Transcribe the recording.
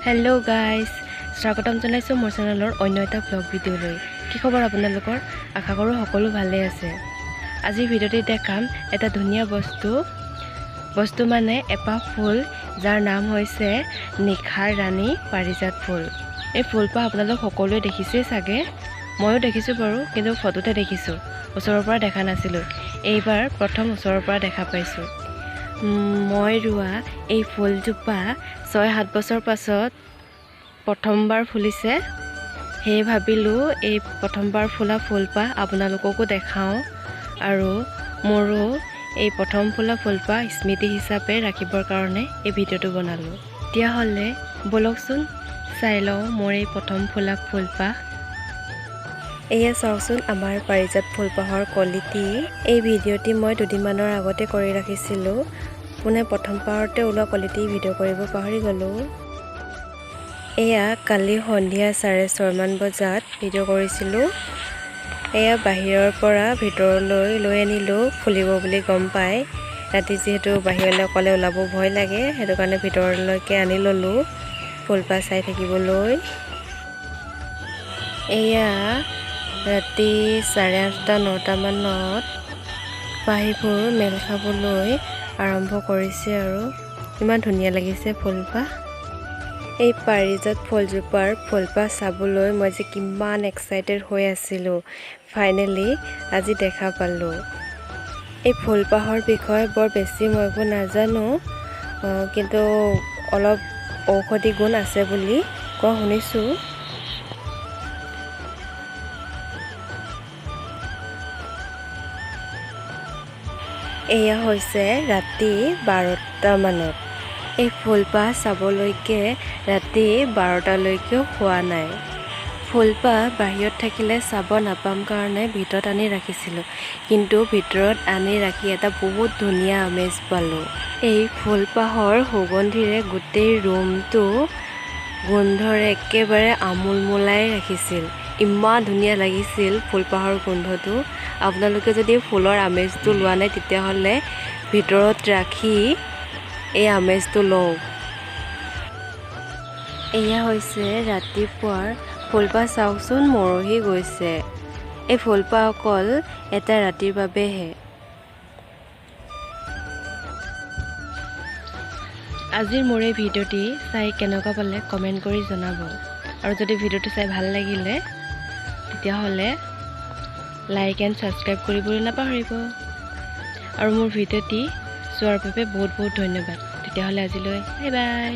hello guys स्वागतम जनाइছো মোৰ চেনেলৰ অন্য এটা ব্লগ ভিডিঅ'লৈ কি খবৰ আপোনালোকৰ আশা কৰো সকলো ভালে আছে আজি ভিডিঅ'তে দেখাম এটা ধুনীয়া বস্তু মানে এপাহ ফুল যাৰ নাম হৈছে নিখাৰ ৰাণী পাৰিজাত ফুল এই ফুলপাহ আপোনালোক সকলোৱে দেখিছে চাগে ময়ো দেখিছো বাৰু কিন্তু ফটোতে দেখিছো ওচৰৰ পৰা দেখা নাছিলো এইবাৰ প্ৰথম ওচৰৰ পৰা দেখা পাইছো মই ৰুৱা এই ফুলজোপা 6-7 বছৰ পাছত প্ৰথমবাৰ ফুলিছে হে ভাবিলো এই প্ৰথমবাৰ ফুলা ফুলপাহ আপোনালোককো দেখাও আৰু মোৰো এই প্ৰথম ফুলা ফুলপাহ স্মৃতি হিচাপে ৰাখিবৰ কাৰণে এই ভিডিঅ'টো বনালো এতিয়া হলে বলকচোন চাই লওঁ মোৰ এই প্ৰথম ফুলা ফুলপাহ এয়া চাওকচোন আমাৰ পাৰিজাত ফুলপাহৰ কোৱালিটি এই ভিডিঅ'টি মই দুদিনমানৰ আগতে কৰি ৰাখিছিলো পুনে প্ৰথম পাৰতে ওলোৱা কোৱালিটি ভিডিঅ' কৰিব পাহৰি গলো এয়া কালি সন্ধিয়া 6:30 মান বজাত ভিডিঅ' কৰিছিলো এয়া বাহিৰৰ পৰা ভিতৰলৈ লৈ আনিলো ফুলিব বুলি গম পাই ৰাতি যেহেতু বাহিৰলৈ অকলে ওলাব ভয় লাগে হেতু কাৰণে ভিতৰলৈকে আনি ললো ফুলপাহ চাই থাকিবলৈ এয়া ৰাতি 8:30-9টা মানত পাহিবোৰ মেল খাবলৈ আৰম্ভ কৰিছে আৰু ইমান ধুনীয়া লাগিছে ফুলপাহ এই পাৰিজাত ফুলজোপাৰ ফুলপাহ চাবলৈ মই যে কিমান এক্সাইটেড হৈ আছিলো ফাইনালি আজি দেখা পালো এই ফুলপাহৰ বিষয়ে বৰ বেছি মই একো নাজানো কিন্তু অলপ ঔষধি গুণ আছে বুলি কোৱা শুনিছো এয়া হৈছে ৰাতি 12টা মানত এই ফুলপাহ চাবলৈকে ৰাতি 12টালৈকেও হোৱা নাই ফুলপাহ বাহিৰত থাকিলে চাব নাপাম কাৰণে ভিতৰত আনি ৰাখিছিলোঁ কিন্তু ভিতৰত আনি ৰাখি এটা বহুত ধুনীয়া আমেজ পালোঁ এই ফুলপাহৰ সুগন্ধিৰে গোটেই ৰুমটো গোন্ধৰে একেবাৰে আমোলমোলাই ৰাখিছিল ইমান ধুনীয়া লাগিছিল ফুলপাহৰ গোন্ধটো আপোনালোকে যদি ফুলৰ আমেজটো লোৱা নাই তেতিয়াহ'লে ভিতৰত ৰাখি এই আমেজটো লওক এয়া হৈছে ৰাতিপুৱাৰ ফুলপাহ চাওকচোন মৰহি গৈছে এই ফুলপাহ অকল এটা ৰাতিৰ বাবেহে আজিৰ মোৰ এই ভিডিঅ'টি চাই কেনেকুৱা পালে কমেণ্ট কৰি জনাব আৰু যদি ভিডিঅ'টো চাই ভাল লাগিলে তেতিয়াহ'লে লাইক এণ্ড ছাবস্ক্ৰাইব কৰিবলৈ নাপাহৰিব আৰু মোৰ ভিডিঅ'টি চোৱাৰ বাবে বহুত ধন্যবাদ তেতিয়াহ'লে আজিলৈ বাই বাই